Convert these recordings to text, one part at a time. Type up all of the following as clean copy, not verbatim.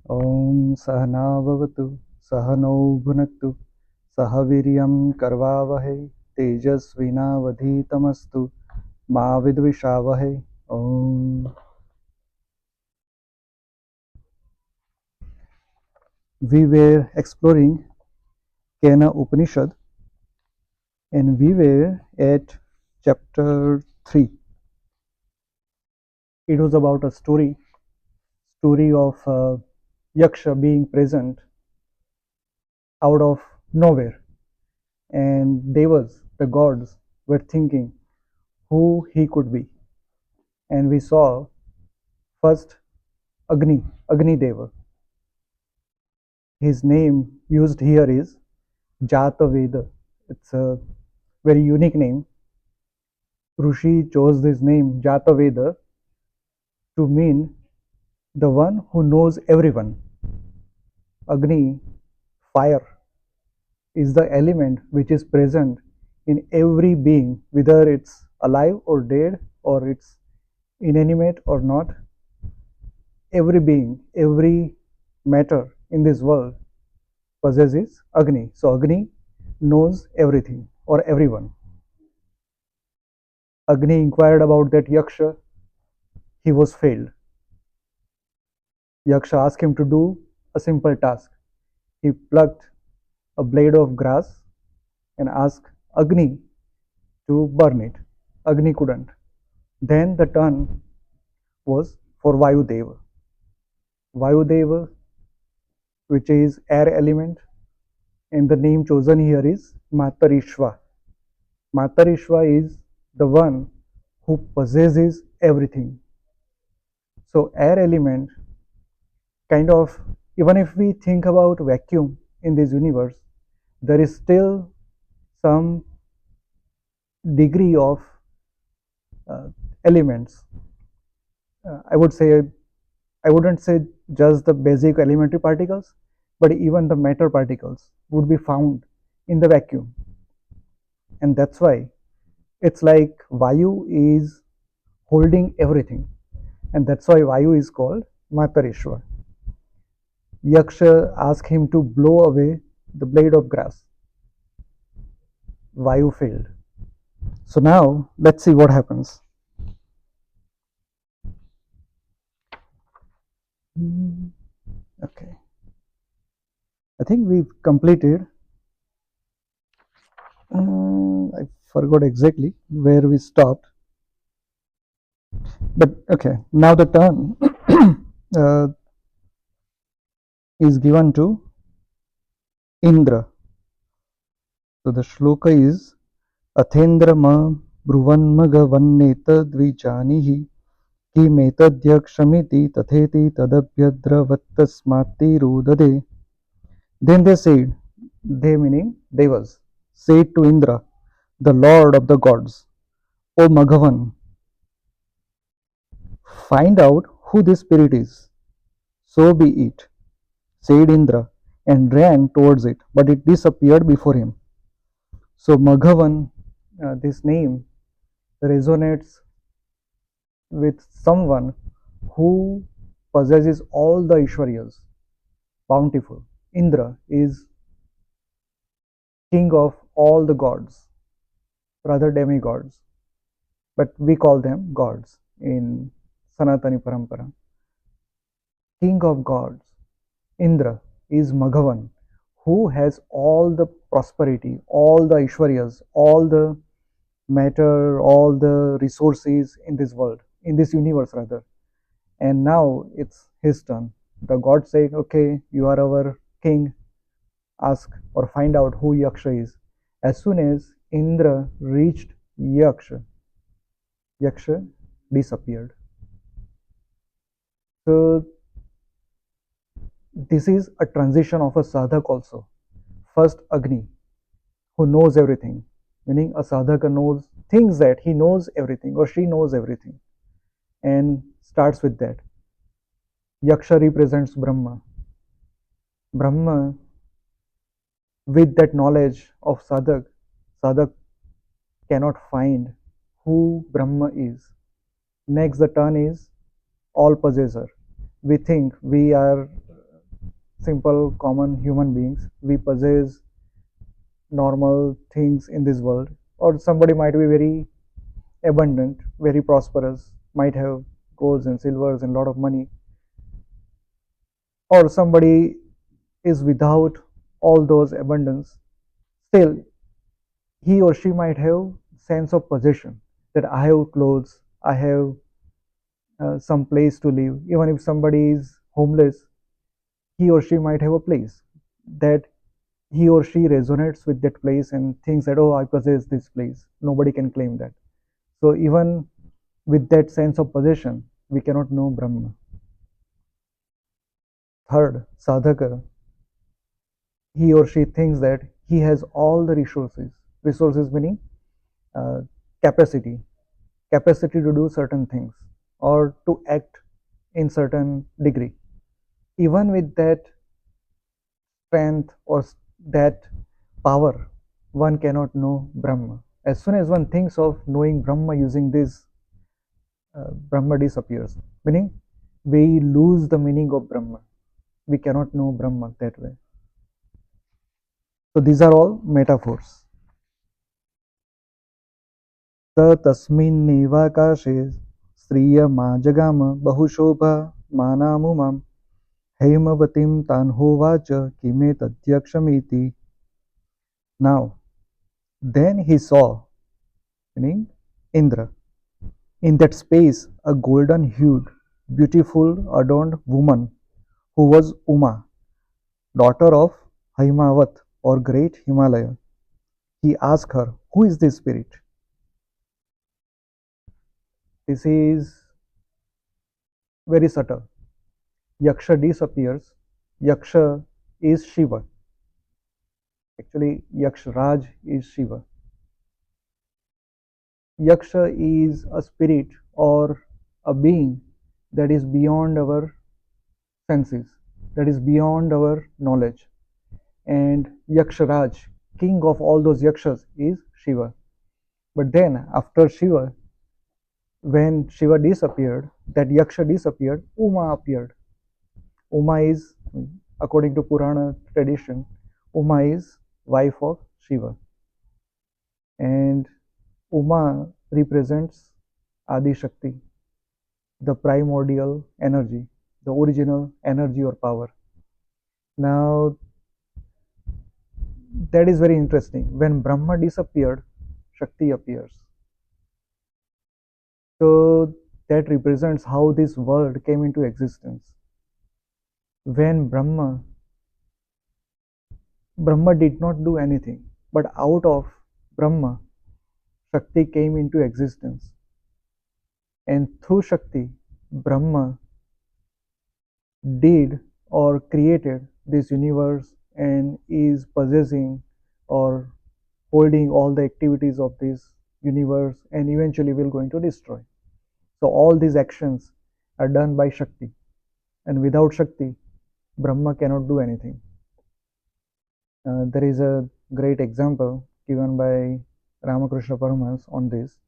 Om Sahana Bhavatu Sahano Bhunaktu Sahaviryam Karvavahe Tejasvinavadhitamastu Ma Vidvishavahe. Om. We were exploring Kena Upanishad and we were at chapter 3. It was about a story of Yaksha being present out of nowhere, and Devas, the gods, were thinking who he could be. And we saw first Agni Deva. His name used here is Jataveda. It's a very unique name. Rishi chose this name Jataveda to mean the one who knows everyone. Agni, fire, is the element which is present in every being, whether it's alive or dead, or it's inanimate or not. Every being, every matter in this world possesses Agni. So Agni knows everything or everyone. Agni inquired about that Yaksha. He was failed. Yaksha asked him to do a simple task. He plucked a blade of grass and asked Agni to burn it. Agni couldn't. Then the turn was for Vayudeva. Vayudeva, which is air element, and the name chosen here is Matarishva. Matarishva is the one who possesses everything. So air element, kind of, even if we think about vacuum in this universe, there is still some degree of uh, elements. I would say, I wouldn't say just the basic elementary particles, but even the matter particles would be found in the vacuum. And that's why it's like Vayu is holding everything. And that's why Vayu is called Matarishwa. Yaksha asked him to blow away the blade of grass. Vayu failed. So now let's see what happens. Okay. I think we've completed. I forgot exactly where we stopped. But okay, now the turn is given to Indra. So the shloka is Athendra ma Bruvanmaga Vanneta Dvijanihi Kimetadyakshamiti Tatheti Tadabhyadravattasmati Rudade. Then they said, they meaning Devas, said to Indra, the lord of the gods, O Maghavan, find out who this spirit is. So be it, said Indra, and ran towards it, but it disappeared before him. So Maghavan, this name resonates with someone who possesses all the Ishwaryas, bountiful. Indra is king of all the gods, rather demigods, but we call them gods in Sanatani Parampara. King of gods, Indra, is Maghavan, who has all the prosperity, all the Ishwaryas, all the matter, all the resources in this world, in this universe rather. And now it's his turn. The god said, okay, you are our king, ask or find out who Yaksha is. As soon as Indra reached Yaksha, Yaksha disappeared. So this is a transition of a sadhak also. First Agni, who knows everything, meaning a sadhaka knows, thinks that he knows everything or she knows everything, and starts with that. Yaksha represents Brahma. Brahma, with that knowledge of sadhak, sadhak cannot find who Brahma is. Next, the turn is all possessor. We think we are simple common human beings. We possess normal things in this world, or somebody might be very abundant, very prosperous, might have golds and silvers and a lot of money, or somebody is without all those abundance. Still, he or she might have sense of possession, that I have clothes, I have some place to live. Even if somebody is homeless, he or she might have a place that he or she resonates with that place and thinks that, oh, I possess this place. Nobody can claim that. So even with that sense of possession, we cannot know Brahma. Third, sadhaka, he or she thinks that he has all the resources. Resources meaning uh, capacity, capacity to do certain things or to act in certain degree. Even with that strength or that power, one cannot know Brahma. As soon as one thinks of knowing Brahma using this, Brahma disappears. Meaning, we lose the meaning of Brahma. We cannot know Brahma that way. So these are all metaphors. स तस्मिन्नेवाकाशे श्रियमाजगाम बहुशोभा मानामुमां हैमवतीं तान्होवाच किमेतद्यक्षमिति. Now, then he saw, meaning Indra, in that space a golden hued, beautiful, adorned woman who was Uma, daughter of Haimavat or great Himalaya. He asked her, who is this spirit? This is very subtle. Yaksha disappears. Yaksha is Shiva. Actually, Yakshraj is Shiva. Yaksha is a spirit or a being that is beyond our senses, that is beyond our knowledge. And Yakshraj, king of all those Yakshas, is Shiva. But then, after Shiva, when Shiva disappeared, that Yaksha disappeared, Uma appeared. Uma is, according to Purana tradition, Uma is wife of Shiva. And Uma represents Adi Shakti, the primordial energy, the original energy or power. Now, that is very interesting. When Brahma disappeared, Shakti appears. So, that represents how this world came into existence. When Brahma did not do anything, but out of Brahma, Shakti came into existence. And through Shakti, Brahma did or created this universe and is possessing or holding all the activities of this universe and eventually will going to destroy. So all these actions are done by Shakti, and without Shakti, Brahma cannot do anything. There is a great example given by Ramakrishna Paramahans on this,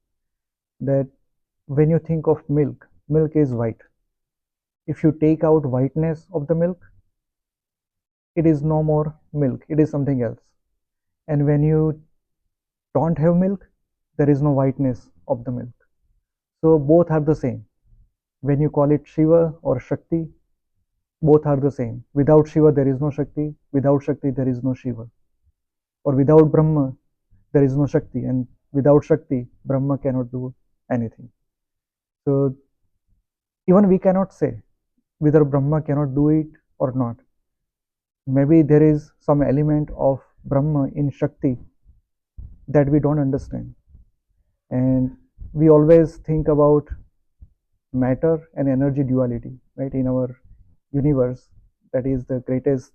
that when you think of milk, milk is white. If you take out whiteness of the milk, it is no more milk, it is something else. And when you don't have milk, there is no whiteness of the milk. So both are the same. When you call it Shiva or Shakti, both are the same. Without Shiva, there is no Shakti. Without Shakti, there is no Shiva. Or without Brahma, there is no Shakti. And without Shakti, Brahma cannot do anything. So even we cannot say whether Brahma cannot do it or not. Maybe there is some element of Brahma in Shakti that we don't understand. And we always think about matter and energy duality, right? In our universe, that is the greatest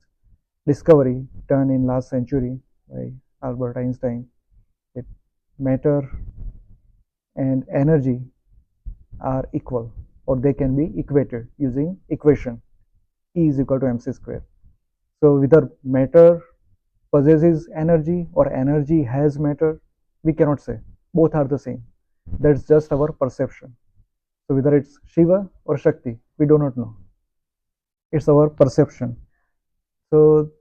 discovery done in last century by Albert Einstein, that matter and energy are equal, or they can be equated using equation E is equal to mc square. So whether matter possesses energy or energy has matter, we cannot say. Both are the same. That's just our perception. So whether it's Shiva or Shakti, we do not know. It's our perception. So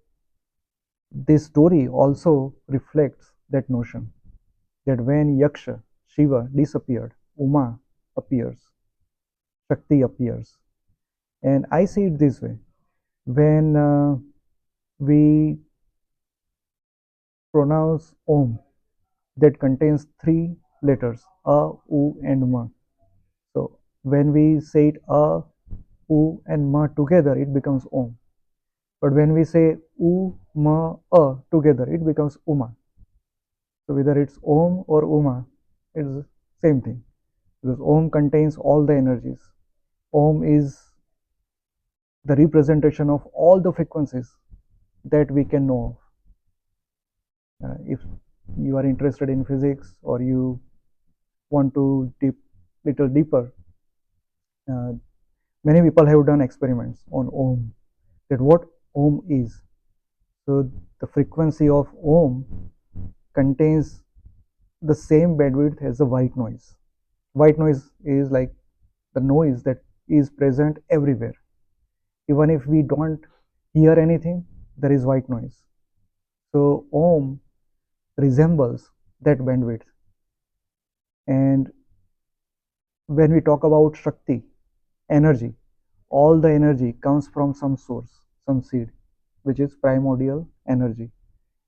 this story also reflects that notion that when Yaksha, Shiva disappeared, Uma appears, Shakti appears. And I see it this way. When we pronounce Om, that contains three letters, A, U and Ma. So when we say it A, U and Ma together, it becomes Om. But when we say U, Ma, A together, it becomes Uma. So whether it's Om or Uma, it's same thing. Because Om contains all the energies. Om is the representation of all the frequencies that we can know of. If you are interested in physics or you want to deep little deeper, uh, many people have done experiments on Om, that what Om is. So the frequency of Om contains the same bandwidth as the white noise. White noise is like the noise that is present everywhere. Even if we don't hear anything, there is white noise. So Om resembles that bandwidth. And when we talk about Shakti, energy, all the energy comes from some source, some seed, which is primordial energy.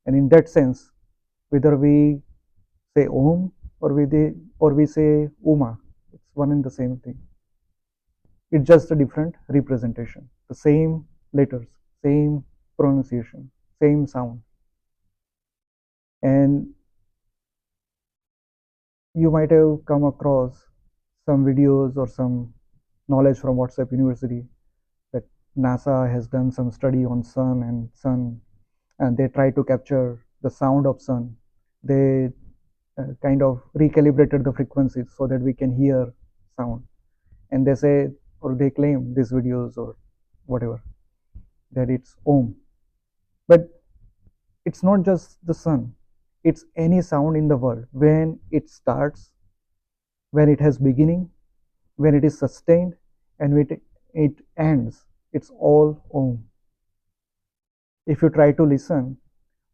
And in that sense, whether we say Om or we say Uma, it's one and the same thing. It's just a different representation. The same letters, same pronunciation, same sound. And you might have come across some videos or some knowledge from WhatsApp University that NASA has done some study on sun, and they try to capture the sound of sun. They kind of recalibrated the frequencies so that we can hear sound. And they say, or they claim, these videos or whatever, that it's Om. But it's not just the sun, it's any sound in the world. When it starts, when it has beginning, when it is sustained, and when it ends, it's all Om. If you try to listen,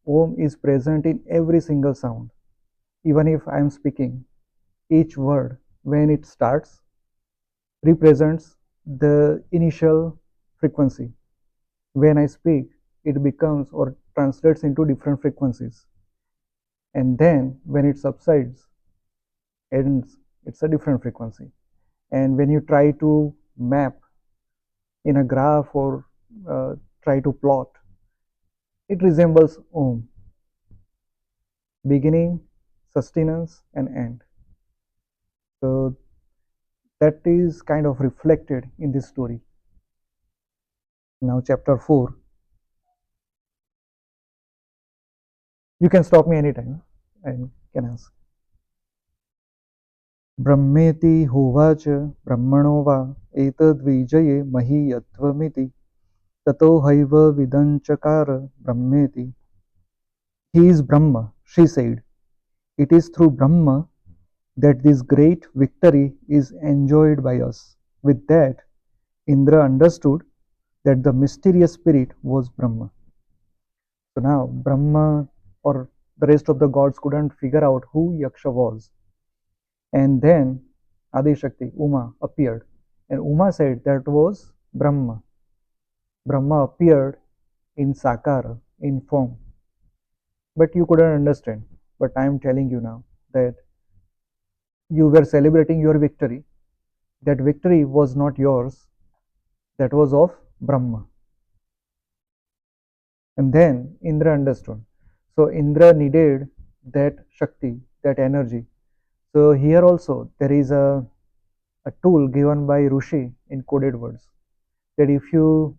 Om is present in every single sound. Even if I am speaking, each word, when it starts, represents the initial frequency. When I speak, it becomes or translates into different frequencies. And then when it subsides, ends, it's a different frequency. And when you try to map in a graph or try to plot, it resembles Om, beginning, sustenance, and end. So that is kind of reflected in this story. Now, chapter 4. You can stop me anytime and can ask. ब्रह्मेति होवाच ब्रह्मणो वा एतद्विजये महीयत्वमिति ततो have विदञ्चकार ब्रह्मेति. He is Brahma, she said. It is through Brahma that this great victory is enjoyed by us. With that, Indra understood that the mysterious spirit was Brahma. So now Brahma or the rest of the gods couldn't figure out who Yaksha was. And then Adi Shakti, Uma, appeared. And Uma said that was Brahma. Brahma appeared in Sakara, in form. But you couldn't understand. But I am telling you now that you were celebrating your victory. That victory was not yours, that was of Brahma. And then Indra understood. So Indra needed that Shakti, that energy. So here also there is a tool given by Rishi in coded words, that if you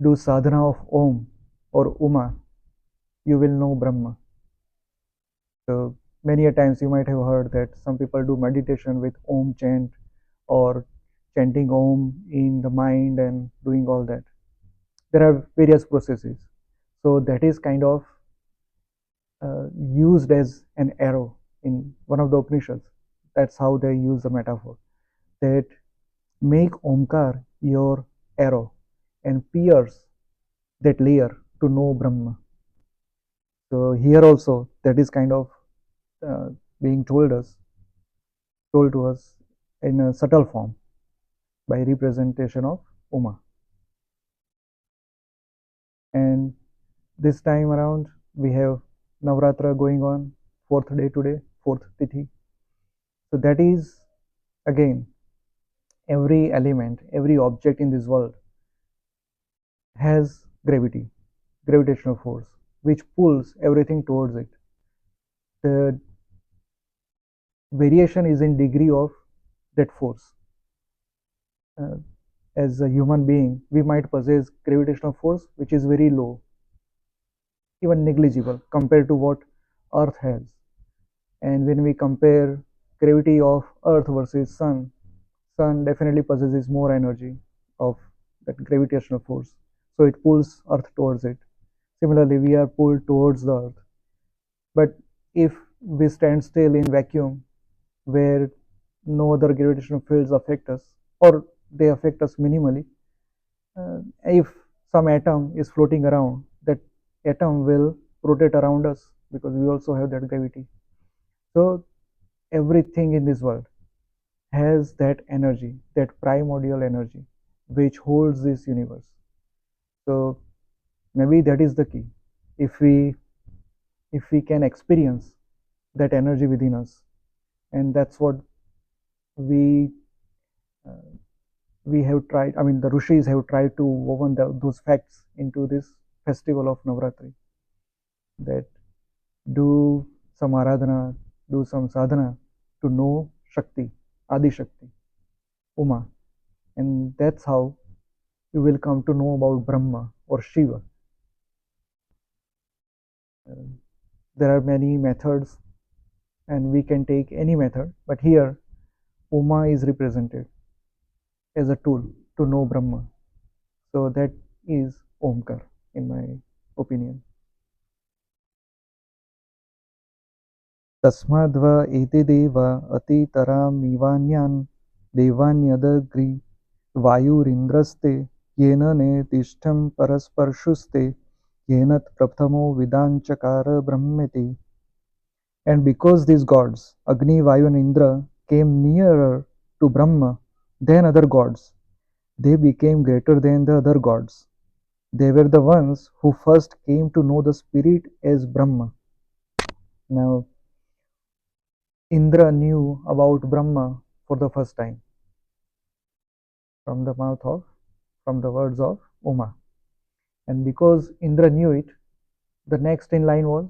do sadhana of Om or Uma, you will know Brahma. So many a times you might have heard that some people do meditation with Om chant or chanting Om in the mind and doing all that. There are various processes. So that is kind of used as an arrow in one of the Upanishads. That's how they use the metaphor. That make Omkar your arrow and pierce that layer to know Brahma. So here also that is kind of uh, being told to us in a subtle form by representation of Uma. And this time around we have Navratra going on, fourth day today, fourth Tithi. So that is again, every element, every object in this world has gravity, gravitational force, which pulls everything towards it. The variation is in degree of that force. Uh, as a human being, we might possess gravitational force which is very low, even negligible compared to what Earth has. And when we compare gravity of Earth versus Sun definitely possesses more energy of that gravitational force. So it pulls Earth towards it. Similarly, we are pulled towards the Earth. But if we stand still in vacuum where no other gravitational fields affect us, or they affect us minimally, if some atom is floating around, that atom will rotate around us because we also have that gravity. So everything in this world has that energy, that primordial energy, which holds this universe. So maybe that is the key. If we can experience that energy within us, and that's what we uh, we have tried. I mean, the rishis have tried to woven those facts into this festival of Navratri. That do some aradhana, do some sadhana to know Shakti, Adi Shakti, Uma, and that's how you will come to know about Brahma or Shiva. Uh, there are many methods, and we can take any method, but here Uma is represented as a tool to know Brahma. So that is Omkar, in my opinion. तस्माद्वा एतेदेव अतितरामिवान्यान् देवान्यदग्रि वायुरिन्द्रस्ते येन नेतिष्ठं परस्पर्शुस्ते येन प्रथमो विदाञ्चकार ब्रह्मेति. And because these gods, Agni, Vayu, and Indra, came nearer to Brahma than other gods, they became greater than the other gods. They were the ones who first came to know the spirit as Brahma. Now, Indra knew about Brahma for the first time from the mouth of, from the words of Uma. And because Indra knew it, the next in line was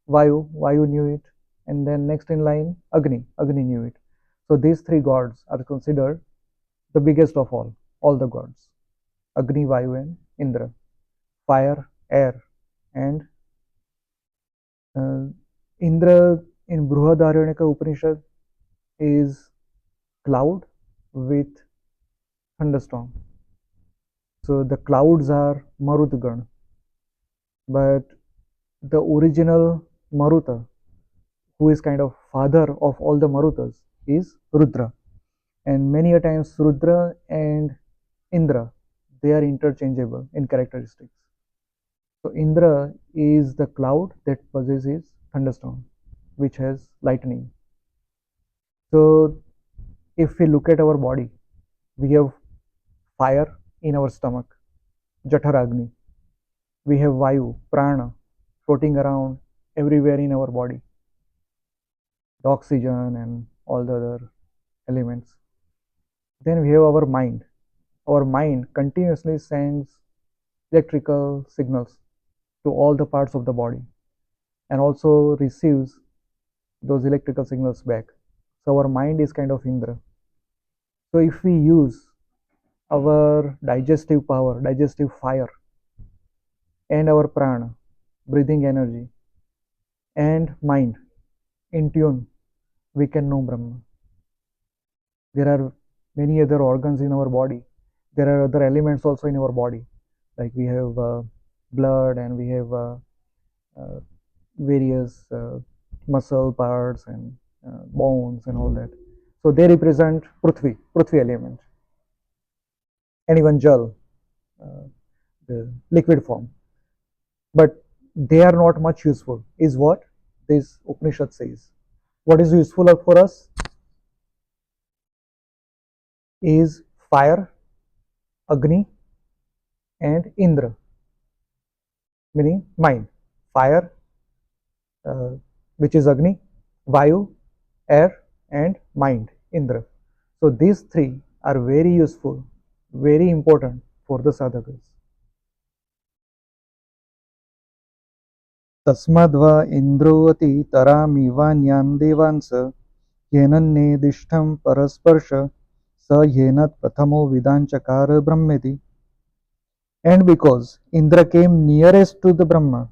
Vayu, Vayu knew it, and then next in line Agni, Agni knew it. So these three gods are considered the biggest of all the gods: Agni, Vayu, and Indra. Fire, air, and uh, Indra in Bruhadaranyaka Upanishad is cloud with thunderstorm. So the clouds are Marutgan, but the original Maruta, who is kind of father of all the Marutas, is Rudra. And many a times Rudra and Indra, they are interchangeable in characteristics. So Indra is the cloud that possesses thunderstorm, which has lightning. So if we look at our body, we have fire in our stomach, Jaఠaragni. We have Vayu, Prana, floating around everywhere in our body, the oxygen and all the other elements. Then we have our mind. Our mind continuously sends electrical signals to all the parts of the body and also receives those electrical signals back. So our mind is kind of Indra. So if we use our digestive power, digestive fire, and our prana, breathing energy, and mind in tune, we can know Brahma. There are many other organs in our body. There are other elements also in our body, like we have blood, and we have uh, various muscle parts and bones and all that. So they represent Prithvi element, and even Jal, uh, liquid form, but they are not much useful, is what this Upanishad says. What is useful for us is fire, Agni, and Indra, meaning mind. Fire, uh, which is Agni, Vayu, air, and mind, Indra. So these three are very useful, very important for the sadhakas. तस्माद्वा इन्द्रोऽति तरामिवान्यान् Devans येनन्नेदिष्टं परस्पर्श स येनत् प्रथमो विदाञ्चकार ब्रह्मेति. And because Indra came nearest to the Brahma,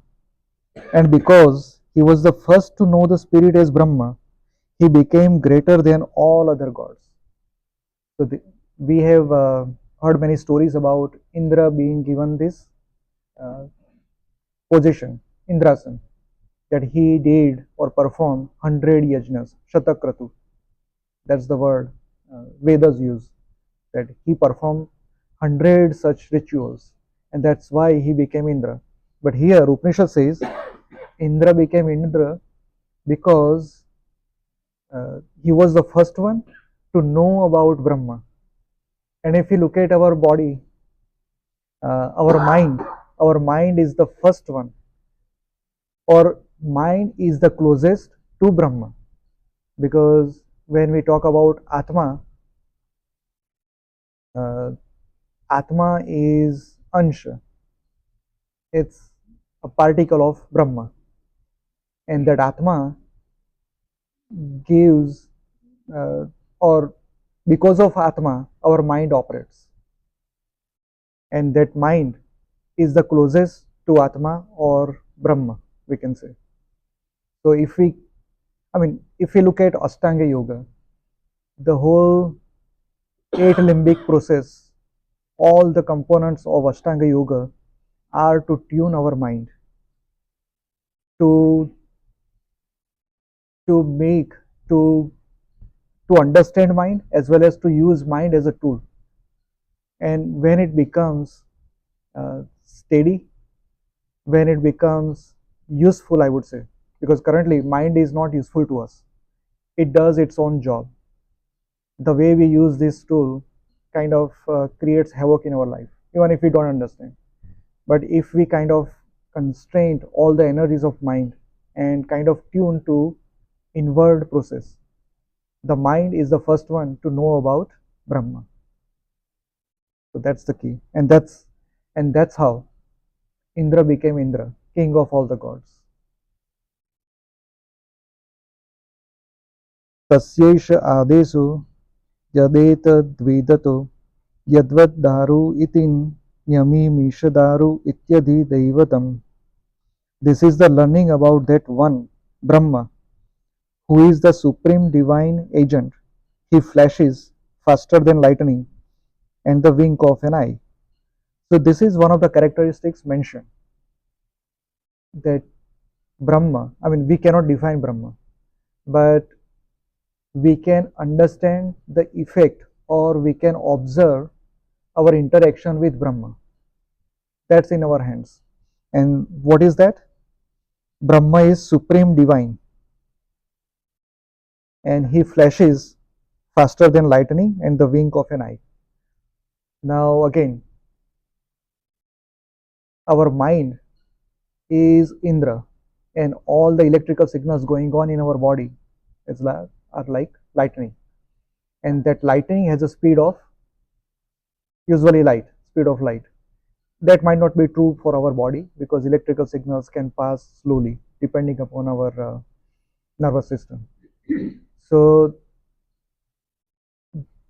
and because he was the first to know the spirit as Brahma, he became greater than all other gods. So we have heard many stories about Indra being given this uh, position, Indrasan, that he did or performed 100 yajnas, Shatakratu. That's the word Vedas use, that he performed 100 such rituals, and that's why he became Indra. But here Upanishad says Indra became Indra because he was the first one to know about Brahma. And if you look at our body, our mind is the first one, or mind is the closest to Brahma. Because when we talk about Atma, uh, Atma is Ansha, it's a particle of Brahma, and that Atma gives, or because of Atma, our mind operates, and that mind is the closest to Atma or Brahma, we can say. So if we look at Ashtanga Yoga, the whole eight limbic process, all the components of Ashtanga Yoga are to tune our mind, to to make to to understand mind as well as to use mind as a tool. And when it becomes steady, when it becomes useful, I would say, because currently mind is not useful to us, it does its own job. The way we use this tool kind of creates havoc in our life, even if we don't understand. But if we kind of constrain all the energies of mind and kind of tune to inward process, the mind is the first one to know about Brahma. So that's the key, and that's how Indra became Indra, king of all the gods. तस्यैष आदेशो यदेतद्वेदतो यद्वद्दारु इति न्यमीमीषदारु इत्यधि दैवतम्. This is the learning about that one, Brahma, who is the supreme divine agent. He flashes faster than lightning and the wink of an eye. So this is one of the characteristics mentioned, that Brahma, we cannot define Brahma, but we can understand the effect, or we can observe our interaction with Brahma. That's in our hands. And what is that? Brahma is supreme divine, and he flashes faster than lightning and the wink of an eye. Now again, our mind is Indra, and all the electrical signals going on in our body are like lightning, and that lightning has a speed of, usually speed of light. That might not be true for our body, because electrical signals can pass slowly depending upon our nervous system. So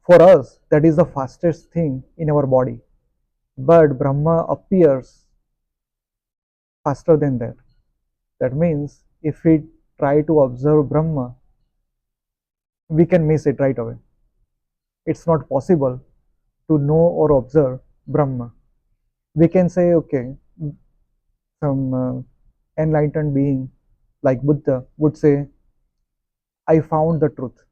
for us, that is the fastest thing in our body, but Brahma appears faster than that. That means if we try to observe Brahma, we can miss it right away. It's not possible to know or observe Brahma. We can say, okay, some enlightened being like Buddha would say, I found the truth.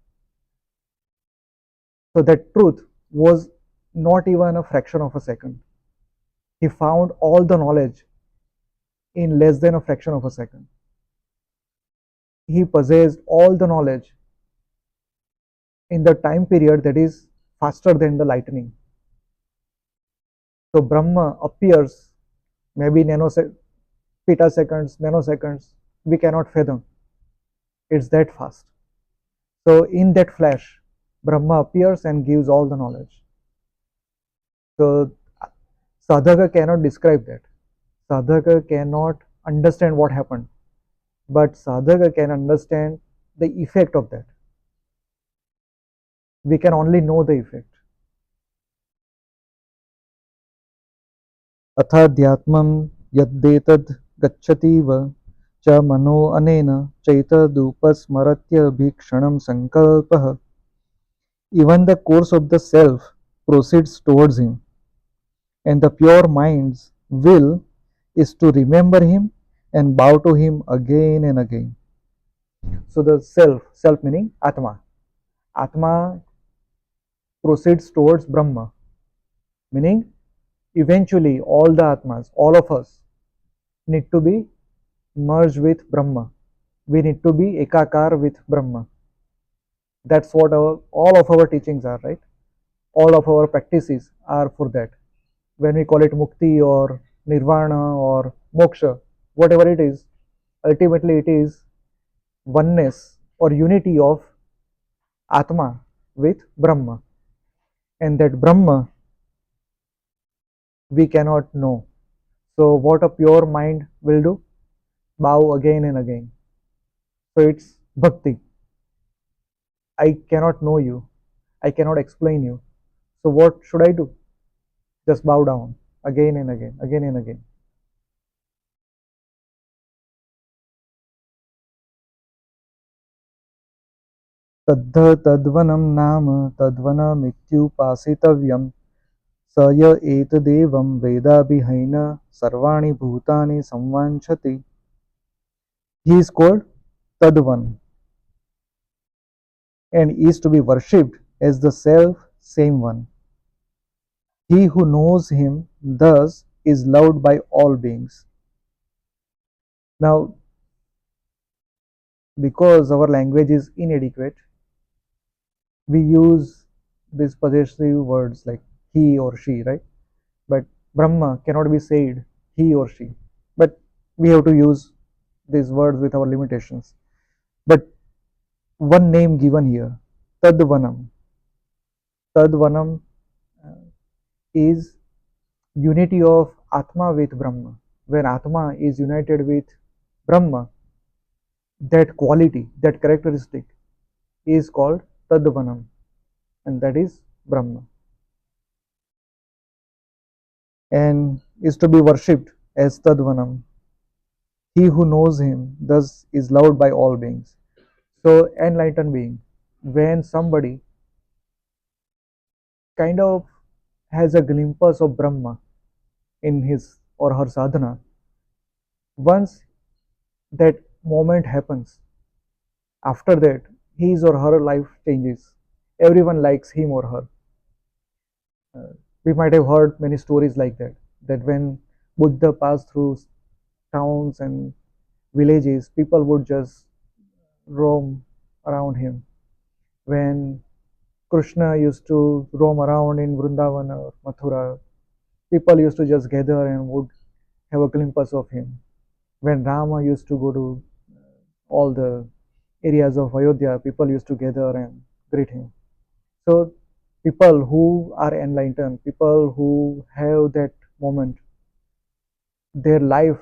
So that truth was not even a fraction of a second. He found all the knowledge in less than a fraction of a second. He possessed all the knowledge in the time period that is faster than the lightning. So Brahma appears maybe petaseconds, nanoseconds, we cannot fathom. It's that fast. So in that flash, Brahma appears and gives all the knowledge. So sadhaka cannot describe that. Sadhaka cannot understand what happened, but sadhaka can understand the effect of that. We can only know the effect. अथाध्यात्मं यद्देतद् गच्छतीव च मनो अनेन चैतदुपस्मरत्यभिक्षणं संकल्पः. Even the course of the self proceeds towards him, and the pure mind's will is to remember him and bow to him again and again. So the self meaning Atma proceeds towards Brahma, meaning eventually all the Atmas, all of us need to be merged with Brahma. We need to be ekakar with Brahma. That's what all of our teachings are, right? All of our practices are for that. When we call it mukti or nirvana or moksha, whatever it is, ultimately it is oneness or unity of Atma with Brahma. And that Brahma we cannot know. So what a pure mind will do? Bow again and again. So it's bhakti. I cannot know you. I cannot explain you. So what should I do? Just bow down again and again, again and again. तद्ध तद्वनं नाम तद्वनमित्युपासितव्यं स य एतदेवं वेदाभिहैन सर्वाणि भूतानि संवाञ्छति. He is called Tadvan and is to be worshipped as the self same one. He who knows him thus is loved by all beings. Now, because our language is inadequate, we use these possessive words like he or she, right? But Brahma cannot be said he or she. But we have to use these words with our limitations. But one name given here, Tadvanam. Tadvanam is unity of Atma with Brahma. When Atma is united with Brahma, that quality, that characteristic is called Tadvanam, and that is Brahma, and is to be worshipped as Tadvanam. He who knows him thus is loved by all beings. So, enlightened being, when somebody kind of has a glimpse of Brahma in his or her sadhana, once that moment happens, after that, his or her life changes. Everyone likes him or her. We might have heard many stories like that. That when Buddha passed through towns and villages, people would just roam around him. When Krishna used to roam around in Vrindavan or Mathura, people used to just gather and would have a glimpse of him. When Rama used to go to all the areas of Ayodhya, people used to gather and greet him. So people who are enlightened, people who have that moment, their life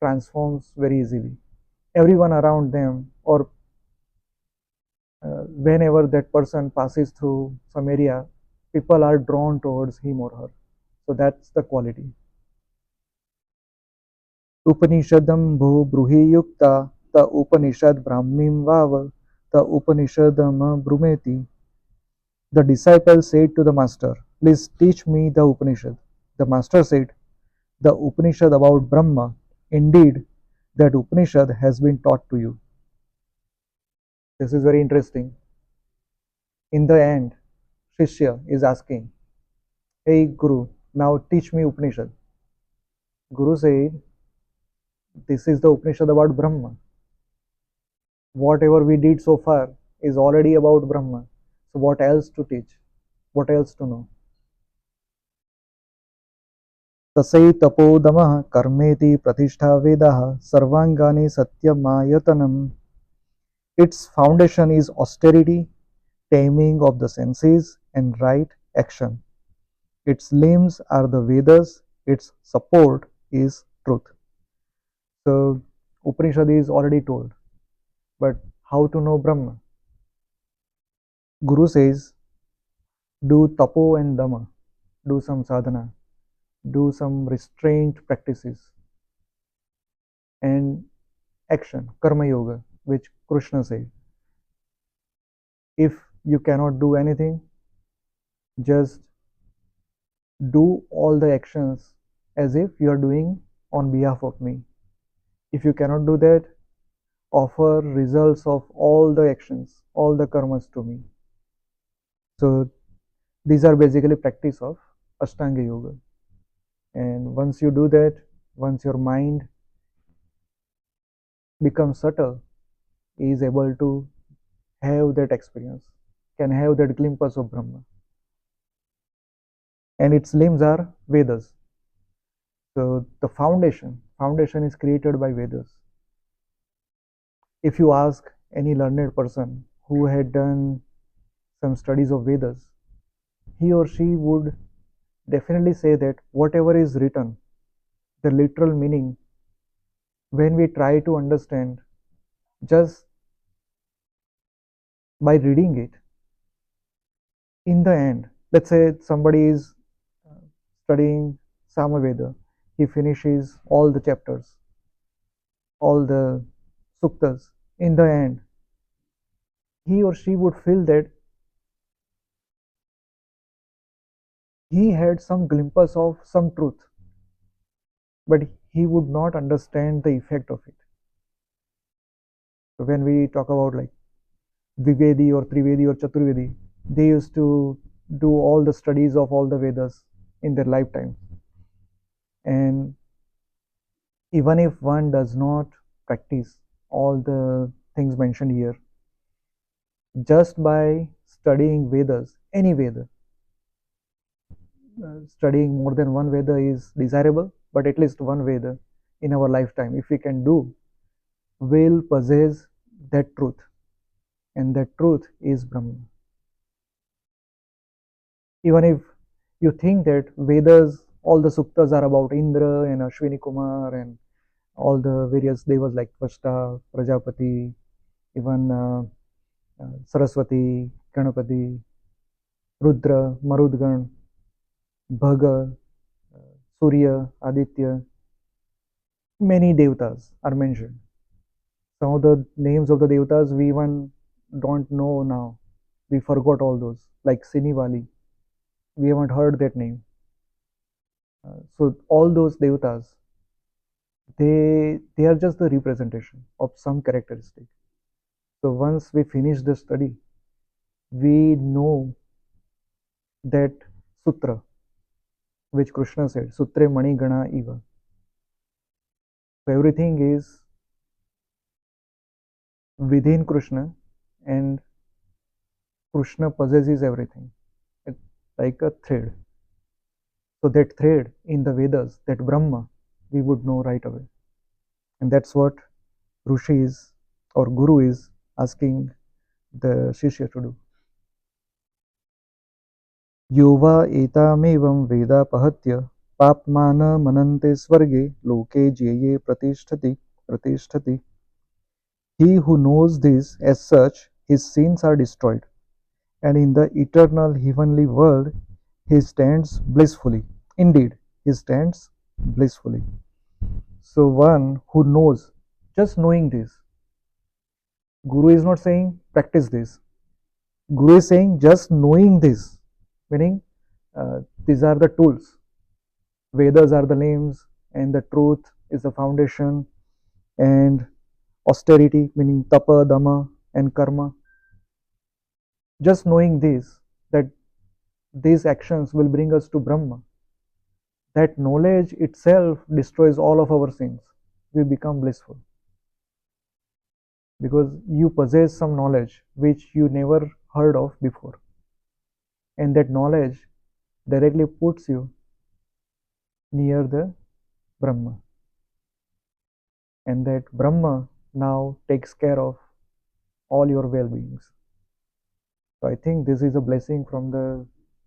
transforms very easily. Everyone around them, or whenever that person passes through some area, people are drawn towards him or her. So that's the quality. Upanishadam bhu bruhi yukta ta Upanishad brahmim vav ta Upanishadam brumeti. The disciple said to the master, please teach me the Upanishad. The master said, the Upanishad about Brahma. Indeed, that Upanishad has been taught to you. This is very interesting. In the end, Shishya is asking, hey Guru, now teach me Upanishad. Guru said, this is the Upanishad about Brahma. Whatever we did so far is already about Brahma. So what else to teach? What else to know? तसै तपोदमः कर्मेति प्रतिष्ठा वेदाः सर्वांगानि सत्यमायतनम्. Its foundation is austerity, taming of the senses, and right action. Its limbs are the Vedas, its support is truth. So Upanishad is already told, but how to know Brahma? Guru says, do tapo and dama, do some sadhana, do some restraint practices, and action, karma yoga, which Krishna said. If you cannot do anything, just do all the actions as if you are doing on behalf of me. If you cannot do that, offer results of all the actions, all the karmas to me. So these are basically practice of Ashtanga Yoga. And once you do that, once your mind becomes subtle, is able to have that experience, can have that glimpse of Brahma. And its limbs are Vedas. So the foundation is created by Vedas. If you ask any learned person who had done some studies of Vedas, he or she would definitely say that whatever is written, the literal meaning, when we try to understand just by reading it, in the end, let's say somebody is studying Samaveda, he finishes all the chapters, all the suktas. In the end, he or she would feel that he had some glimpse of some truth, but he would not understand the effect of it. So when we talk about like Vivedi or Trivedi or Chaturvedi, they used to do all the studies of all the Vedas in their lifetime. And even if one does not practice all the things mentioned here, just by studying Vedas, any Veda, studying more than one Veda is desirable, but at least one Veda in our lifetime, if we can do, will possess that truth, and that truth is Brahman. Even if you think that Vedas, all the suktas are about Indra and Ashwini Kumar and all the various devas like Vashta, Prajapati, even Saraswati, Ganapati, Rudra, Marudgan, Bhaga, Surya, Aditya, many devatas are mentioned. Some of the names of the devatas we even don't know now. We forgot all those, like Sinivali. We haven't heard that name. So all those devatas, they are just the representation of some characteristic. So once we finish the study, we know that sutra, which Krishna said, Sutre Mani Gana Iva. So everything is within Krishna, and Krishna possesses everything. It's like a thread. So that thread in the Vedas, that Brahma, we would know right away. And that's what Rishi is or Guru is asking the Shishya to do. Yova etamevam vedapahitya papmana manante swarge loke jeye pratishtati. He who knows this as such, his sins are destroyed, and in the eternal heavenly world he stands blissfully. Indeed, he stands blissfully. So one who knows, just knowing this, Guru is not saying practice this. Guru is saying just knowing this, meaning these are the tools. Vedas are the limbs, and the truth is the foundation, and austerity, meaning tapa, dhamma, and karma. Just knowing this, that these actions will bring us to Brahma. That knowledge itself destroys all of our sins. We become blissful because you possess some knowledge which you never heard of before, and that knowledge directly puts you near the Brahma, and that Brahma now takes care of all your well-beings. So I think this is a blessing from the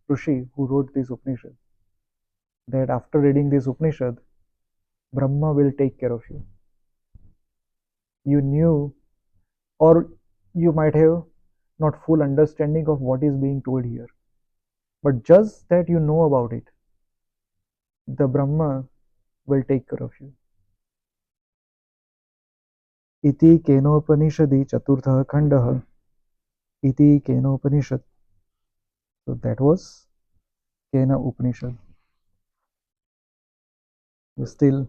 Rishi who wrote this Upanishad, that after reading this Upanishad, Brahma will take care of you. You knew, or you might have not full understanding of what is being told here, but just that you know about it, the Brahma will take care of you. इति केनोपनिषदि चतुर्थः खण्डः इति Kenopanishad. So that was Kena Upanishad. We still,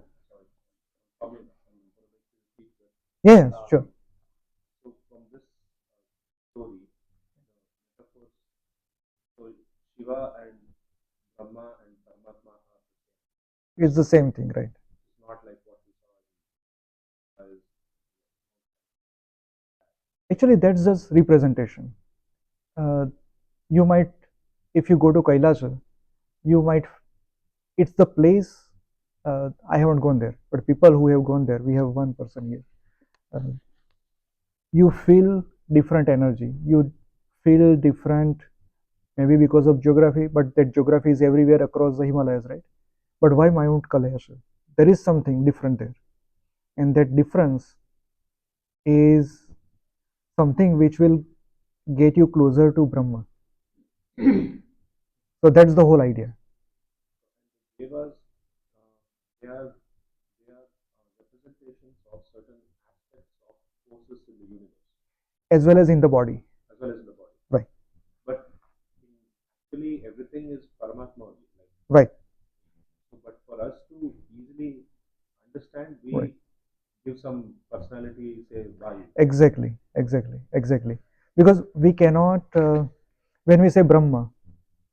yeah, sure. So from this story, of course, so Shiva and Brahma and Paramatma are the same. It's the same thing, right? It's not like what we saw as Actually, that's just representation. You might, if you go to Kailasa, you might, it's the place. I haven't gone there, but people who have gone there, we have one person here. You feel different energy. You feel different, maybe because of geography, but that geography is everywhere across the Himalayas, right? But why Mount Kailasa? There is something different there, and that difference is something which will get you closer to Brahma. So that's the whole idea. Devas. They are representations of certain aspects of forces in the universe, As well as in the body. as well as in the body. Right. But actually, everything is Paramatma only. Right. So, but for us to easily understand, we Right. give some personality, say Vayu. Exactly. Exactly. Exactly. Because we cannot, when we say Brahma,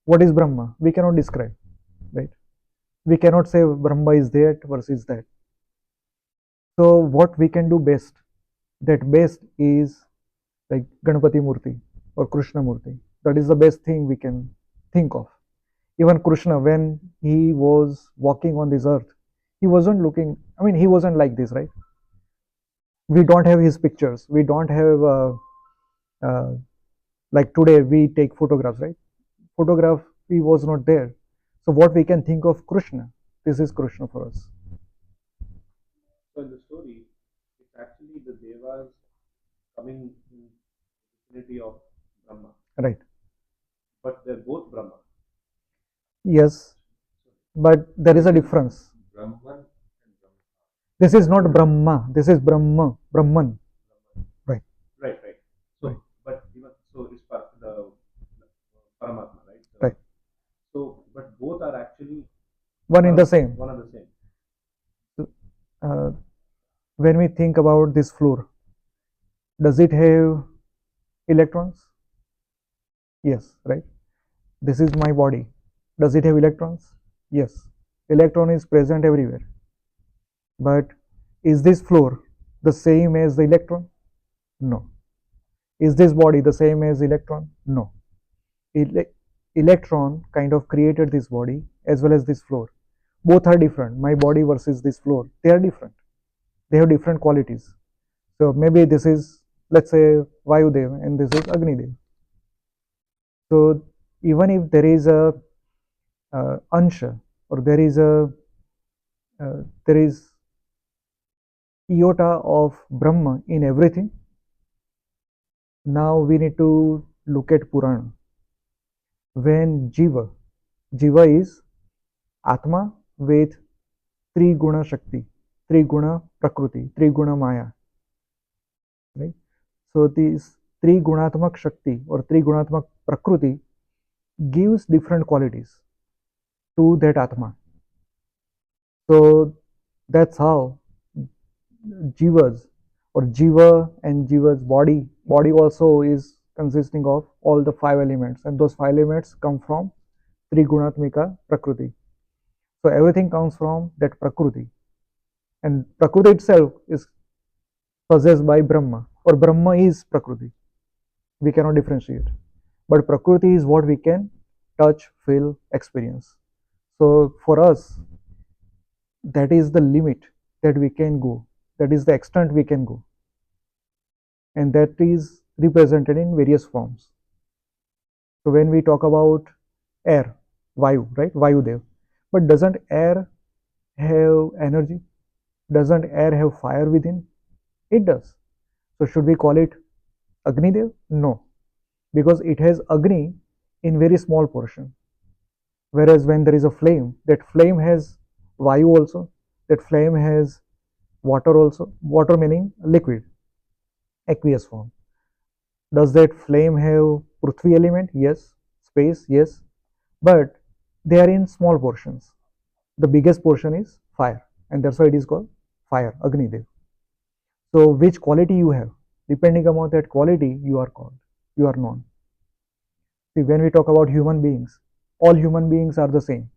what is Brahma? We cannot describe, right? We cannot say Brahma is that versus that. So what we can do best, that best is like Ganapati Murti or Krishna Murti. That is the best thing we can think of. Even Krishna, when he was walking on this earth, he wasn't looking, I mean, he wasn't like this, right? We don't have his pictures. We don't have, uh, like today, we take photographs, right? Photography was not there. So, what we can think of Krishna, this is Krishna for us. So in the story, it's actually the Devas coming in vicinity of Brahma, Right. but they're both Brahma. Yes, but there is a difference. Brahman and Brahma. This is not Brahma, this is Brahma, Brahman. Right. Right, right. So, Right. but even so, it's the Paramatma, right? Right. So, but both are actually One in the same. One and the same. Uh, when we think about this floor, does it have electrons? Yes, right? This is my body. Does it have electrons? Yes. Electron is present everywhere. But is this floor the same as the electron? No. Is this body the same as electron? No. Electron kind of created this body as well as this floor. Both are different. My body versus this floor, they are different. They have different qualities. So maybe this is, let's say, Vayudev and this is Agnidev. So even if there is a ansha, or there is iota of Brahma in everything, now we need to look at Purana. When Jiva is Atma with Triguna Shakti, Triguna Prakriti, Triguna Maya, right? So this Trigunatmak Shakti or Trigunatmak Prakriti gives different qualities to that Atma. So that's how Jivas or Jiva and Jiva's body also is consisting of all the five elements, and those five elements come from Trigunatmika Prakriti. So everything comes from that Prakriti, and Prakriti itself is possessed by Brahma, or Brahma is Prakriti. We cannot differentiate, but Prakriti is what we can touch, feel, experience. So for us, that is the limit that we can go, that is the extent we can go, and that is represented in various forms. So when we talk about air, Vayu, right? Vayu Dev. But doesn't air have energy? Doesn't air have fire within? It does. So should we call it Agni Dev? No, because it has Agni in very small portion. Whereas when there is a flame, that flame has Vayu also, that flame has water also. Water meaning liquid, aqueous form. Does that flame have Prithvi element? Yes. Space? Yes. But they are in small portions. The biggest portion is fire, and that's why it is called fire, Agni Dev. So which quality you have, depending upon that quality, you are called, you are known. See, when we talk about human beings, all human beings are the same,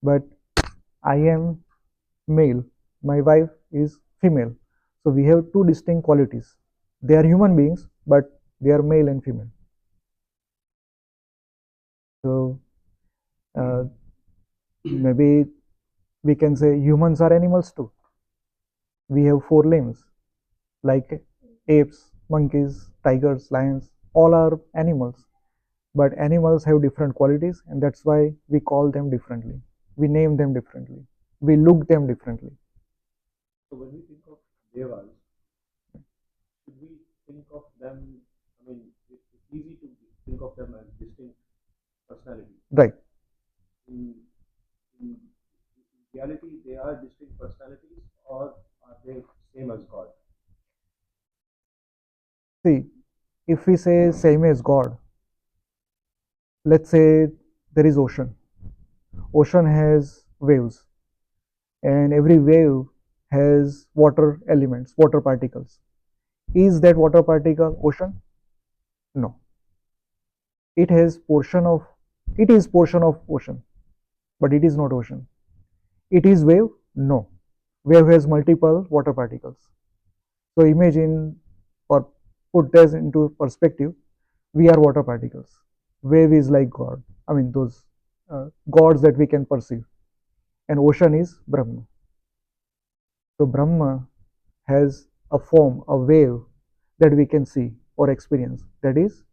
but I am male, my wife is female. So we have two distinct qualities. They are human beings, but they are male and female. So uh, maybe we can say humans are animals too. We have four limbs, like apes, monkeys, tigers, lions, all are animals. But animals have different qualities, and that's why we call them differently. We name them differently. We look them differently. So when we think of devas, should we think of them? I mean, it's easy to think of them as distinct personalities. Right. In reality, they are distinct personalities, or are they same as God? See, if we say same as God, let's say there is ocean. Ocean has waves, and every wave has water elements, water particles. Is that water particle ocean? No. It has portion of, it is portion of ocean, but it is not ocean. It is wave? No. Wave has multiple water particles. So imagine, or put this into perspective, we are water particles. Wave is like God. I mean those gods that we can perceive. And ocean is Brahma. So Brahma has a form, a wave that we can see or experience. That is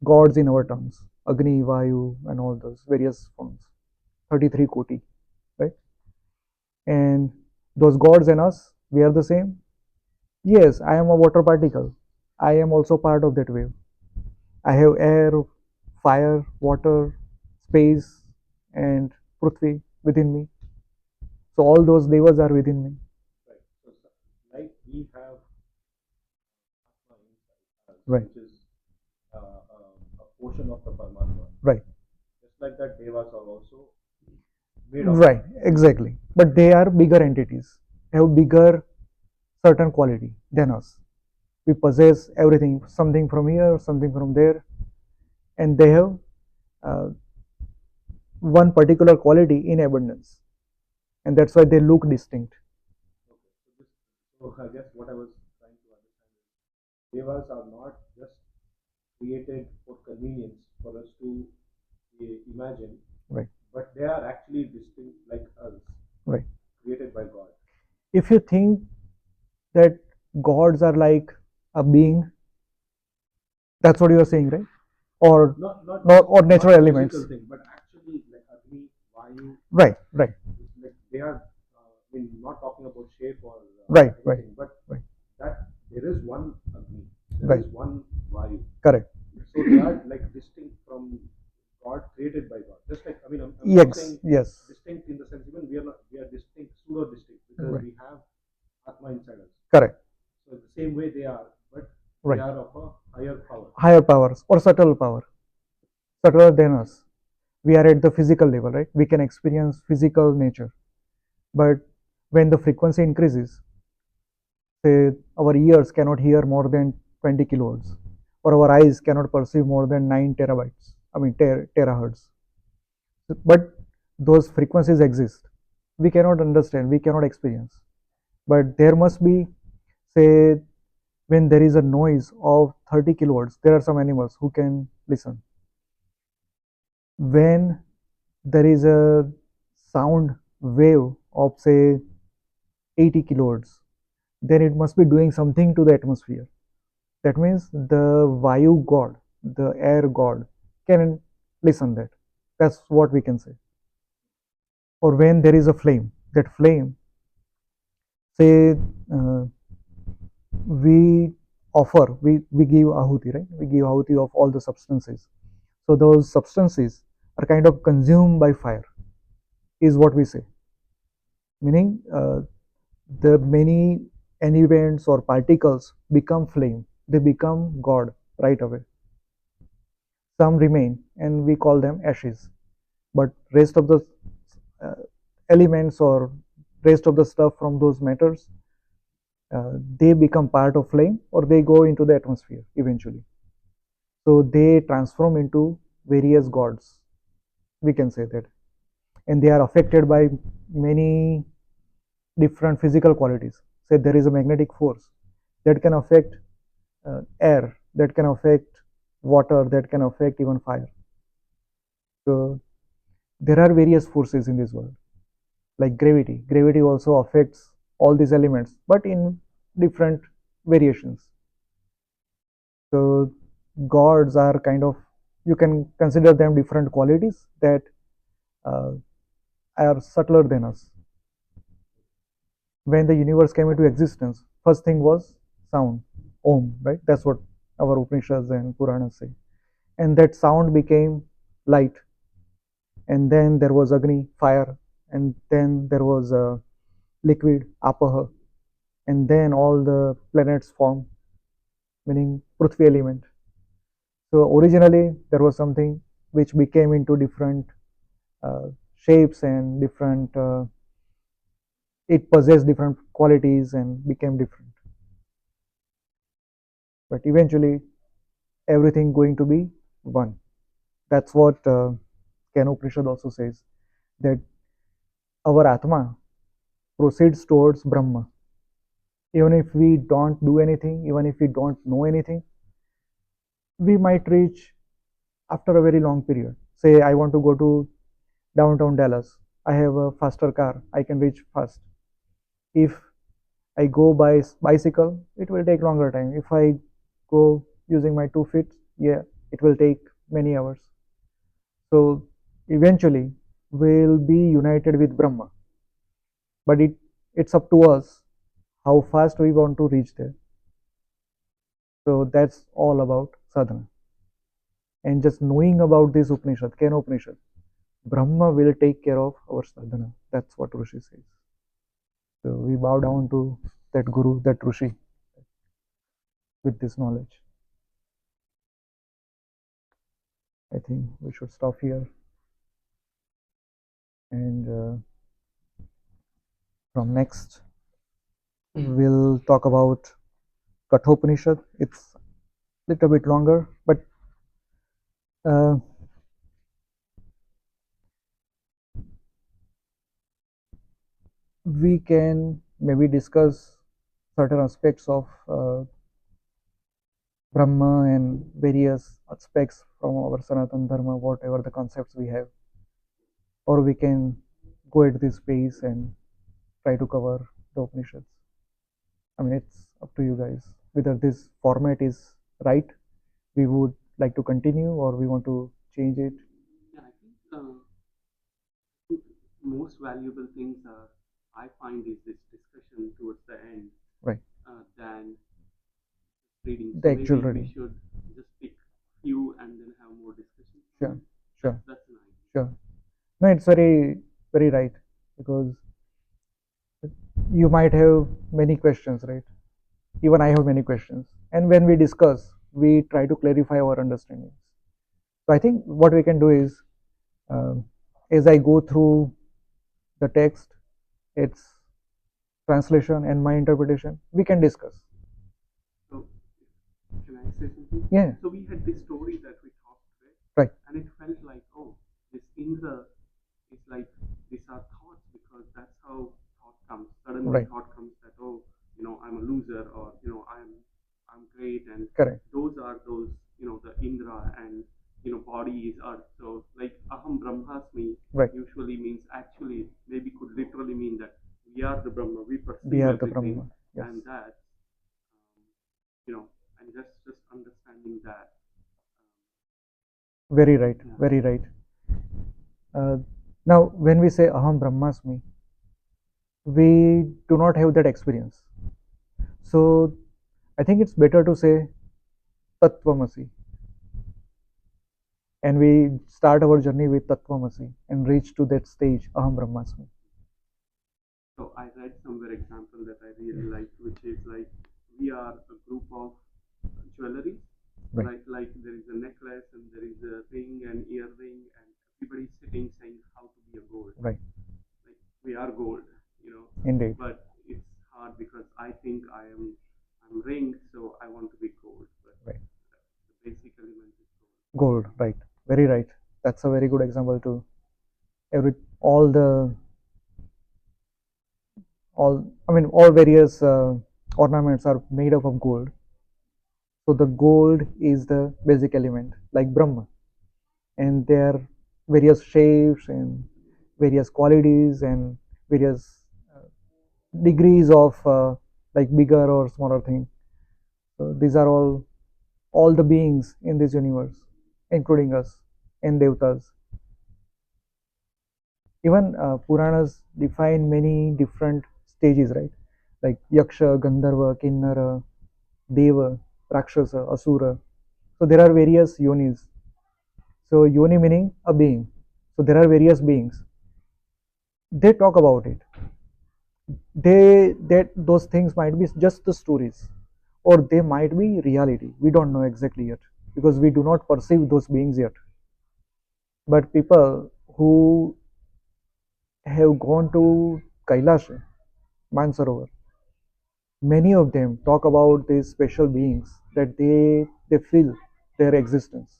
gods in our terms. Agni, Vayu, and all those various forms. 33 koti, right? And those gods and us, we are the same. Yes, I am a water particle. I am also part of that wave. I have air, fire, water, space, and Prithvi within me. So all those devas are within me. Right. So, like we have Atma inside us, Right. which is a portion of the Paramatma. Right. Just like that, devas are also made of. Right. Exactly. But they are bigger entities. They have bigger certain quality than us. We possess everything, something from here, something from there, and they have uh, one particular quality in abundance, and that's why they look distinct. Okay. So I guess what I was trying to understand is devas are not just created for convenience for us to imagine, Right. but they are actually distinct like us, Right. created by God. If you think that gods are like a being, that's what you are saying, right? Or or natural not elements. physical thing, but actually like Agni, Vayu, Right. Right. like they are. I mean, not talking about shape or Right. Right. anything, but Right. that there is one Agni, there Right. is one Vayu. Correct. So they are like distinct from God, created by God. Just like I'm not Yes. saying Yes. distinct in the sense even we are distinct, pseudo distinct because Right. we have Atma inside us. Correct. So the same way they are, but they Right. are of a higher power. Higher powers or subtle power, subtler than us. We are at the physical level, right? We can experience physical nature. But when the frequency increases, say our ears cannot hear more than 20 kilohertz, or our eyes cannot perceive more than 9 terabytes, I mean terahertz. But those frequencies exist. we cannot understand, we cannot experience. But there must be, say, when there is a noise of 30 kilohertz, there are some animals who can listen. When there is a sound wave of, say, 80 kilohertz, then it must be doing something to the atmosphere. That means the Vayu god, the air god, can listen that. That's what we can say. Or when there is a flame, that flame, say, uh, we we give ahuti, right? We give ahuti of all the substances. So those substances are kind of consumed by fire, is what we say. Meaning, the many events or particles become flame. They become God right away. Some remain, and we call them ashes. But rest of the uh, elements or rest of the stuff from those matters, they become part of flame or they go into the atmosphere eventually. So they transform into various gods. We can say that, and they are affected by many different physical qualities. Say there is a magnetic force that can affect air, that can affect water, that can affect even fire. So there are various forces in this world, like gravity. Gravity also affects all these elements, but in different variations. So gods are kind of, you can consider them different qualities that uh, are subtler than us. When the universe came into existence, first thing was sound, Om, right? That's what our Upanishads and Puranas say. And that sound became light, and then there was Agni, fire, and then there was liquid, Apaha, and then all the planets formed, meaning Prithvi element. So originally there was something which became into different uh, shapes and different, it possessed different qualities and became different. But eventually everything going to be one. That's what Upanishad also says, that our Atma proceeds towards Brahma. Even if we don't do anything, even if we don't know anything, we might reach after a very long period. Say, I want to go to downtown Dallas. I have a faster car, I can reach fast. If I go by bicycle, it will take longer time. If I go using my 2 feet, yeah, it will take many hours. So eventually we'll be united with Brahma. But it's up to us how fast we want to reach there. So that's all about sadhana. And just knowing about this Upanishad, Ken Upanishad, Brahma will take care of our sadhana. That's what Rishi says. So we bow down to that Guru, that Rishi, with this knowledge. I think we should stop here. And from next, we'll talk about Kathopanishad. It's a little bit longer, but uh, we can maybe discuss certain aspects of Brahma and various aspects from our Sanatan Dharma, whatever the concepts we have, or we can go at this pace and try to cover the Upanishads. I mean, it's up to you guys whether this format is right. We would like to continue, or we want to change it. Yeah, I think most valuable things I find is this discussion towards the end Right. than reading. The So actual maybe we reading. should just pick few and then have more discussion. Sure. Sure. That's an idea. Sure. No, it's very, very right, because you might have many questions, right? Even I have many questions. And when we discuss, we try to clarify our understandings. So I think what we can do is, um, as I go through the text, its translation and my interpretation, we can discuss. So can I say something? Yeah. So we had this story that we talked today, Right. and it felt like, oh, this Indra is like these are thoughts because because that's how thought comes. Suddenly Right. thought comes that, oh, I'm a loser, or I'm great, and Correct. those are those, the Indra, and body is earth. So like aham brahmasmi Right. usually means, actually maybe could literally mean that we are the Brahma, we We perceive are the everything, Brahman. Yes. and that, and just understanding that. Very right. Yeah. Very right. Now, when we say Aham Brahmasmi, we do not have that experience. So, I think it's better to say Tattvamasi. And we start our journey with Tattvamasi and reach to that stage, Aham Brahmasmi. So I read somewhere example that I really liked, which is like we are a group of jewelry, Right. right? Like there is a necklace and there is a ring and earring, and everybody's sitting saying how to be a gold. Right. Like we are gold, Indeed. But it's hard because I think I'm ring, so I want to be gold. But Right. the basic element is Gold. Right. Very right. That's a very good example too. All the all various ornaments are made up of gold. So the gold is the basic element, like Brahma, and there are various shapes and various qualities and various degrees of like bigger or smaller thing. So these are all the beings in this universe, including us and devtas. Even Puranas define many different stages, right? Like Yaksha, Gandharva, Kinnara, Deva, Rakshasa, Asura. So there are various yonis. So yoni meaning a being. So there are various beings. They talk about it. That those things might be just the stories, or they might be reality. We don't know exactly yet because we do not perceive those beings yet. But people who have gone to Kailash, Mansarovar, many of them talk about these special beings that they feel their existence.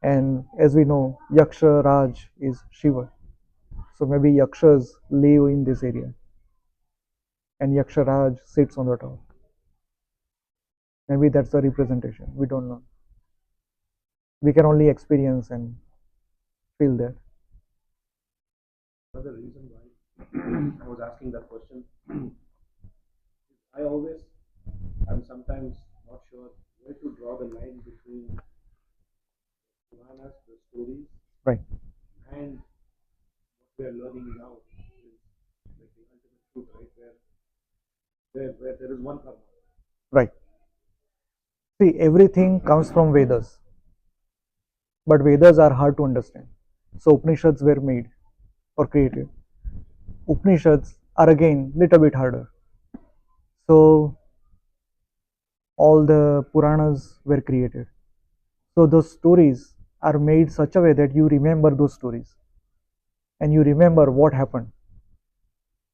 And as we know, Yaksha Raj is Shiva. So maybe Yakshas live in this area and Yaksha Raj sits on the top. Maybe that's the representation. We don't know. We can only experience and feel that. Another reason why I was asking that question, I'm sometimes not sure where to draw the line between Puranas, the stories, Right. and what we are learning now is like the ultimate truth, right? Where there is one Karma. Right. See, everything comes from Vedas, but Vedas are hard to understand. So Upanishads were made or created. Upanishads are again little bit harder. So all the Puranas were created. So those stories are made such a way that you remember those stories and you remember what happened.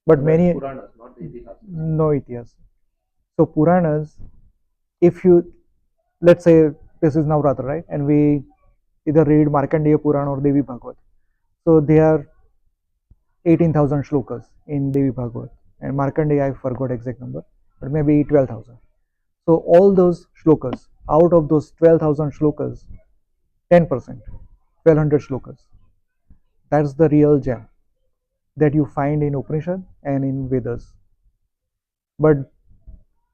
But So many Puranas, not the Itihas. no itihas. So Puranas, if you let's say this is Navratra, right? And we either read Markandeya Purana or Devi Bhagavad. So they are 18,000 shlokas in Devi Bhagavad. And Markandeya, I forgot exact number, but maybe 12,000. So all those shlokas, out of those 12,000 shlokas, 10%, 1200 shlokas, that's the real gem that you find in Upanishad and in Vedas. But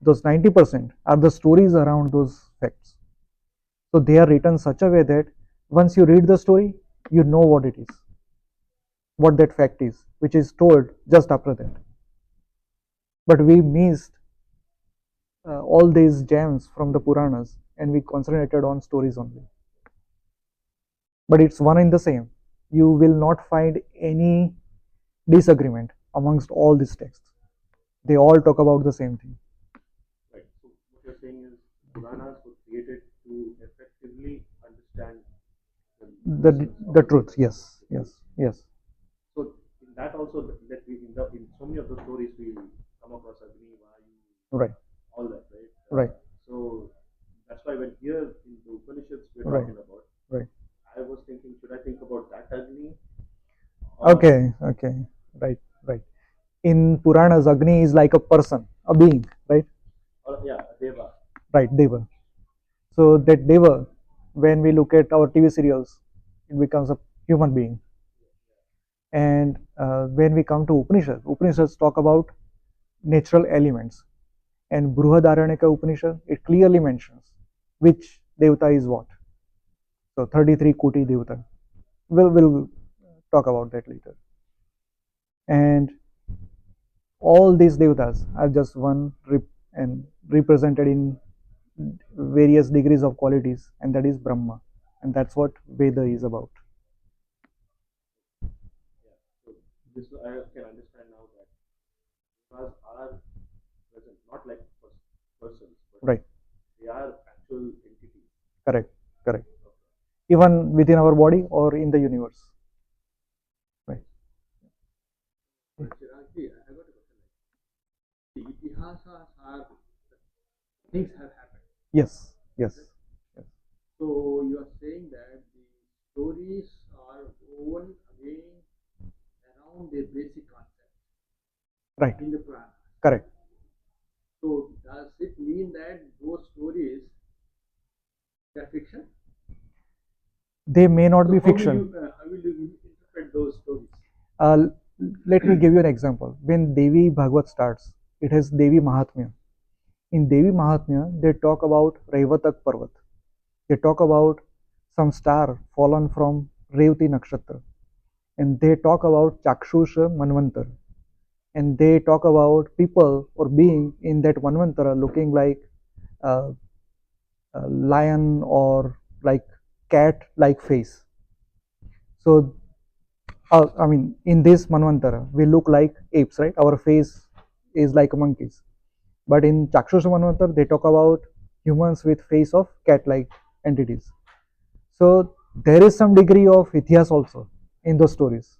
those 90% are the stories around those facts. So they are written such a way that once you read the story, you know what it is, what that fact is, which is told just after that. But we missed all these gems from the Puranas and we concentrated on stories only. But it's one and the same. You will not find any disagreement amongst all these texts. They all talk about the same thing. Right. So what you're saying is Puranas were created to effectively understand The essence of the truth, yes, yes, yes. So in that also that we in so many of the stories we come across Agni, Vayu, Right, all that, right? right, So that's why when here in the Upanishads we're right, talking about, right. I was thinking, should I think about that Agni? Or Okay, okay, right. In Puranas, Agni is like a person, a being, right? Or yeah, Deva. Right, Deva. So that Deva, when we look at our TV serials, it becomes a human being. And when we come to Upanishads talk about natural elements. And Bruhadaranyaka Upanishad, it clearly mentions which Devata is what. So 33 Koti Devata. We'll talk about that later. And all these Devatas are just one and represented in various degrees of qualities, and that is Brahma. And that's what Veda is about. Yeah. So this I can understand now that because are present, not like persons, but Right. they are actual entities. Correct. Correct. Even within our body or in the universe. Right. Chiragji, I got a question. The itihasas are things have happened. Yes. Yes. Yes. So you are saying that the stories are woven again around a basic concept Right. in the Purana. Correct. So does it mean that those stories are fiction? They may not be So how fiction. how will you interpret those stories? Uh, Let me give you an example. When Devi Bhagavad starts, it has Devi Mahatmya. In Devi Mahatmya, they talk about Raivatak Parvat. They talk about some star fallen from Revati Nakshatra. And they talk about Chakshusha Manvantar. And they talk about people or being in that Manvantara looking like a, a lion or like cat like face. So I mean, in this Manvantara, we look like apes, right? Our face is like monkeys. But in Chakshusha Manvantara, they talk about humans with face of cat-like entities. So there is some degree of ethos also in those stories,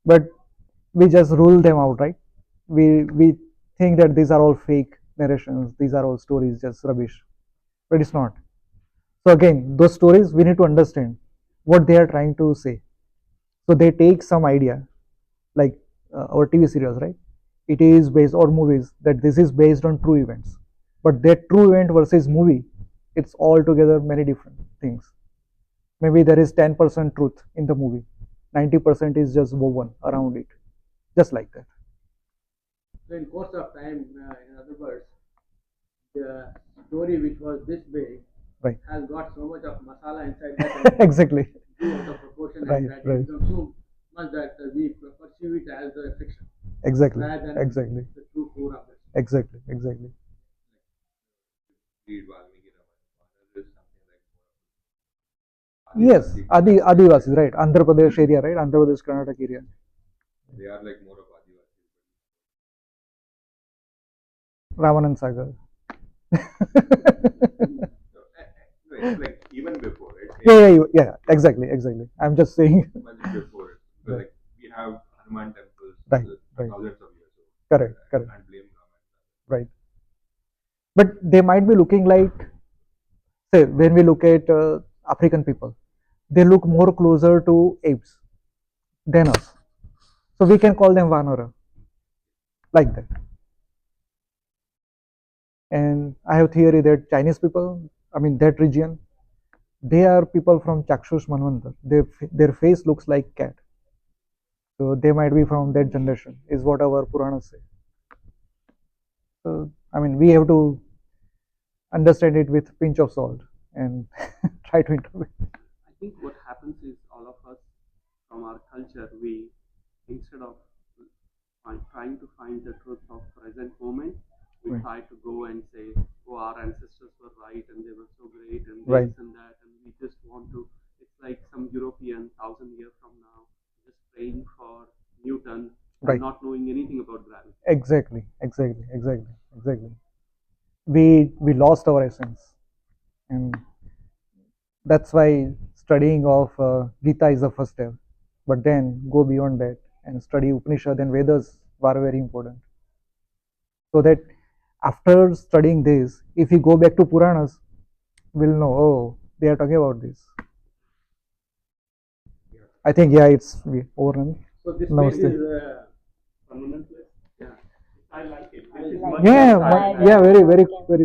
but we just rule them out, right? We think that these are all fake narrations, these are all stories, just rubbish, but it's not. So again, those stories we need to understand what they are trying to say. So they take some idea like our TV serials, right? It is based or movies that this is based on true events, but that true event versus movie, it's altogether many different things. Maybe there is 10% truth in the movie, 90% is just woven around it, just like that. So in course of time, in other words, the story which was this big Right. has got so much of masala inside that Exactly. grew out of proportion Right, and that right. it becomes so much that we perceive it as a fiction Exactly. rather than Exactly. the true core of it. Exactly. Exactly. Read Valmiki Ramayana. There is something like Yes, Adivasis, right? Andhra Pradesh area, right? Andhra Pradesh, Karnataka area. they are like more of Adivasis. Ramanand Sagar. No, it's like even before, right? Yeah, exactly, exactly. I'm just saying. Much before it. Because like we have Hanuman temples Right, right. thousands of years old. Correct, I correct. can't blame Ramayana. Right. But they might be looking like, say, when we look at African people, they look more closer to apes than us. So we can call them Vanara, like that. And I have theory that Chinese people, I mean that region, they are people from Chakshush Manvantar. Their face looks like cat. So they might be from that generation, is what our Puranas say. So I mean, we have to understand it with pinch of salt and try to interpret. I think what happens is all of us from our culture, we instead of trying to find the truth of present moment, we Right. try to go and say, "Oh, our ancestors were right, and they were so great, and Right. this and that," and we just want to. It's like some European 1,000 years from now, just praying for Newton and Right. not knowing anything about gravity. Exactly, exactly, exactly, exactly. We lost our essence, and that's why studying of Gita is the first step. But then go beyond that and study Upanishad and Vedas are very important. So that after studying this, if we go back to Puranas, we'll know, oh, they are talking about this. I think, yeah, it's over. So this Namaste. is permanent place. Yeah, I like it. This is Like much Yeah, more that yeah, side scientific. and very, very, walking. very